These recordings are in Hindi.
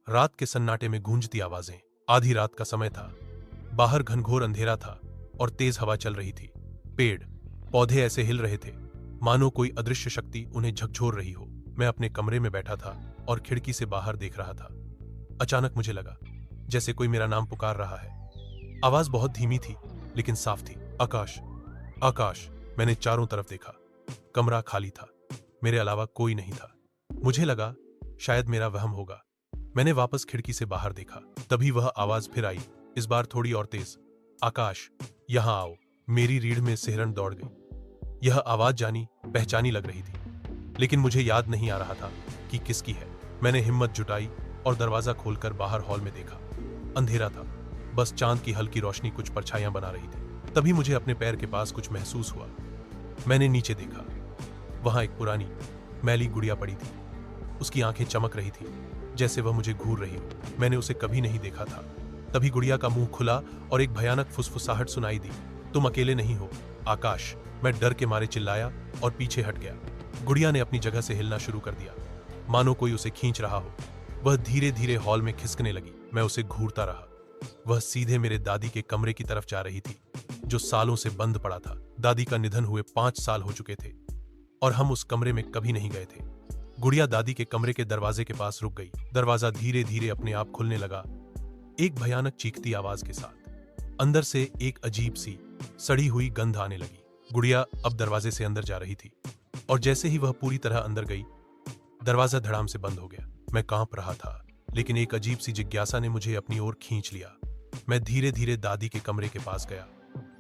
रात के सन्नाटे में गूंजती आवाजें। आधी रात का समय था। बाहर घनघोर अंधेरा था और तेज हवा चल रही थी। पेड़ पौधे ऐसे हिल रहे थे मानो कोई अदृश्य शक्ति उन्हें झकझोर रही हो। मैं अपने कमरे में बैठा था और खिड़की से बाहर देख रहा था। अचानक मुझे लगा जैसे कोई मेरा नाम पुकार रहा है। आवाज बहुत धीमी थी लेकिन साफ थी। आकाश, आकाश। मैंने चारों तरफ देखा। कमरा खाली था। मेरे अलावा कोई नहीं था। मुझे लगा शायद मेरा वहम होगा। मैंने वापस खिड़की से बाहर देखा। तभी वह आवाज फिर आई, इस बार थोड़ी और तेज। आकाश, यहां आओ। मेरी रीढ़ में सिहरन दौड़ गई। यह आवाज जानी पहचानी लग रही थी, लेकिन मुझे याद नहीं आ रहा था कि किसकी है। मैंने हिम्मत जुटाई और दरवाजा खोलकर बाहर हॉल में देखा। अंधेरा था, बस चांद की हल्की रोशनी कुछ परछाइयां बना रही थी। तभी मुझे अपने पैर के पास कुछ महसूस हुआ। मैंने नीचे देखा। वहां एक पुरानी मैली गुड़िया पड़ी थी। उसकी आंखें चमक रही थी जैसे वह मुझे घूर रही हो। मैंने उसे कभी नहीं देखा था। तभी गुड़िया का मुंह खुला और एक भयानक फुसफुसाहट सुनाई दी, तुम अकेले नहीं हो आकाश। मैं डर के मारे चिल्लाया और पीछे हट गया। गुड़िया ने अपनी जगह से हिलना शुरू कर दिया, मानो कोई उसे खींच रहा हो। वह धीरे धीरे हॉल में खिसकने लगी। मैं उसे घूरता रहा। वह सीधे मेरे दादी के कमरे की तरफ जा रही थी, जो सालों से बंद पड़ा था। दादी का निधन हुए 5 साल हो चुके थे और हम उस कमरे में कभी नहीं गए थे। गुड़िया दादी के कमरे के दरवाजे के पास रुक गई। दरवाजा धीरे धीरे अपने आप खुलने लगा, एक भयानक चीखती आवाज के साथ। अंदर से एक अजीब सी सड़ी हुई गंध आने लगी। गुड़िया अब दरवाजे से अंदर जा रही थी और जैसे ही वह पूरी तरह अंदर गई, दरवाजा धड़ाम से बंद हो गया। मैं कांप रहा था, लेकिन एक अजीब सी जिज्ञासा ने मुझे अपनी ओर खींच लिया। मैं धीरे धीरे दादी के कमरे के पास गया।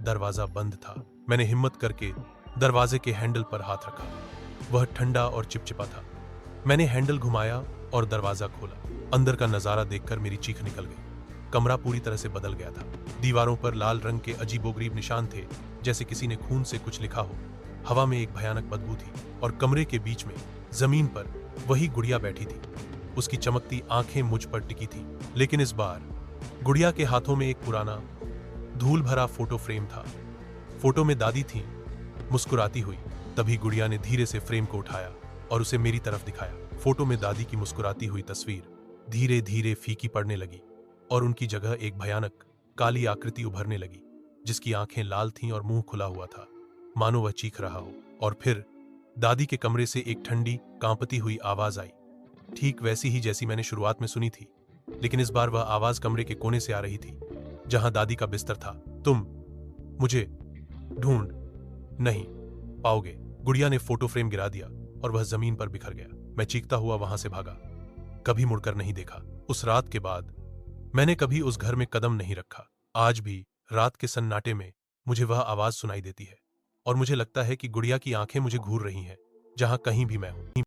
दरवाजा बंद था। मैंने हिम्मत करके दरवाजे के हैंडल पर हाथ रखा। वह ठंडा और चिपचिपा था। मैंने हैंडल घुमाया और दरवाजा खोला। अंदर का नजारा देखकर मेरी चीख निकल गई। कमरा पूरी तरह से बदल गया था। दीवारों पर लाल रंग के अजीबोगरीब निशान थे, जैसे किसी ने खून से कुछ लिखा हो। हवा में एक भयानक बदबू थी और कमरे के बीच में जमीन पर वही गुड़िया बैठी थी। उसकी चमकती आंखें मुझ पर टिकी थी, लेकिन इस बार गुड़िया के हाथों में एक पुराना धूल भरा फोटो फ्रेम था। फोटो में दादी थी, मुस्कुराती हुई। तभी गुड़िया ने धीरे से फ्रेम को उठाया और उसे मेरी तरफ दिखाया। फोटो में दादी की मुस्कुराती हुई तस्वीर धीरे धीरे फीकी पड़ने लगी और उनकी जगह एक भयानक काली आकृति उभरने लगी, जिसकी आंखें लाल थीं और मुंह खुला हुआ था, मानो वह चीख रहा हो। और फिर दादी के कमरे से एक ठंडी कांपती हुई आवाज आई, ठीक वैसी ही जैसी मैंने शुरुआत में सुनी थी, लेकिन इस बार वह आवाज कमरे के कोने से आ रही थी, जहां दादी का बिस्तर था। तुम मुझे ढूंढ नहीं पाओगे। गुड़िया ने फोटो फ्रेम गिरा दिया और वह जमीन पर बिखर गया। मैं चीखता हुआ वहां से भागा, कभी मुड़कर नहीं देखा। उस रात के बाद मैंने कभी उस घर में कदम नहीं रखा। आज भी रात के सन्नाटे में मुझे वह आवाज सुनाई देती है और मुझे लगता है कि गुड़िया की आंखें मुझे घूर रही हैं, जहां कहीं भी मैं हूं।